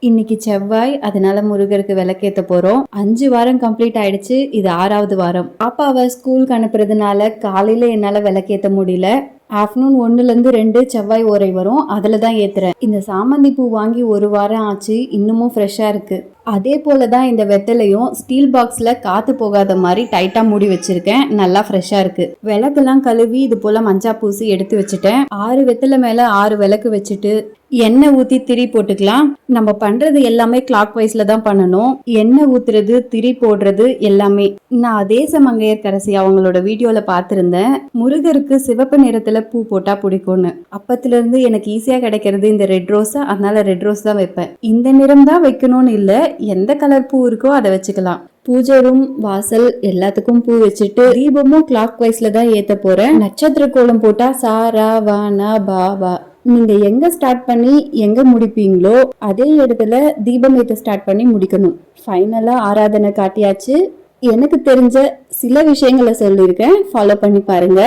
இன்னைக்கு செவ்வாய், அதனால முருகருக்கு விளக்கேத்த போறோம். 5 வாரம் கம்ப்ளீட் ஆயிடுச்சு. இது 6வது வாரம். பாப்பாவை ஸ்கூலுக்கு அனுப்புறதுனால காலையில என்னால விளக்கேத்த முடியல. ஆஃப்டர்நூன் 1லேருந்து 2 செவ்வாய் ஓரை வரும், அதில் தான் ஏத்துறேன். இந்த சாமந்தி பூ வாங்கி 1 வாரம் ஆச்சு, இன்னமும் ஃப்ரெஷ்ஷாக இருக்கு. அதே போல தான் இந்த வெத்தலையும் ஸ்டீல் பாக்ஸில் காற்று போகாத மாதிரி டைட்டாக மூடி வச்சிருக்கேன். நல்லா ஃப்ரெஷ்ஷாக இருக்கு. விளக்கெல்லாம் கழுவி இது போல் மஞ்சா பூசி எடுத்து வச்சுட்டேன். 6 வெத்தலை மேலே 6 விளக்கு வச்சுட்டு எண்ணெய் ஊற்றி திரி போட்டுக்கலாம். நம்ம பண்றது எல்லாமே கிளாக் வைஸ்ல தான் பண்ணணும். எண்ணெய் ஊத்துறது, திரி போடுறது எல்லாமே. நான் தேசமங்கையர்கரசி அவங்களோட வீடியோல பார்த்திருந்தேன். முருகருக்கு சிவப்பு நிறத்துல பூ போட்டா பிடிக்கும்னு. அப்பத்துல இருந்து எனக்கு ஈஸியா கிடைக்கிறது இந்த ரெட் ரோஸ். அதனால ரெட் ரோஸ் தான் வைப்பேன். இந்த நிறம் தான் வைக்கணும்னு இல்ல, எந்த கலர் பூ இருக்கோ அதை வச்சுக்கலாம். பூஜை ரூம், வாசல் எல்லாத்துக்கும் பூ வச்சுட்டு தீபமும் கிளாக் வைஸ்ல தான் ஏத்த போறேன். நட்சத்திர கோலம் போட்டா சாரா வானா பாவா. நீங்க எங்க ஸ்டார்ட் பண்ணி எங்க முடிப்பீங்களோ அதே இடத்துல தீபம் ஏத்த ஸ்டார்ட் பண்ணி முடிக்கணும். ஃபைனலா ஆராதனை காட்டியாச்சு. எனக்கு தெரிஞ்ச சில விஷயங்களை சொல்லியிருக்கேன், ஃபாலோ பண்ணி பாருங்க.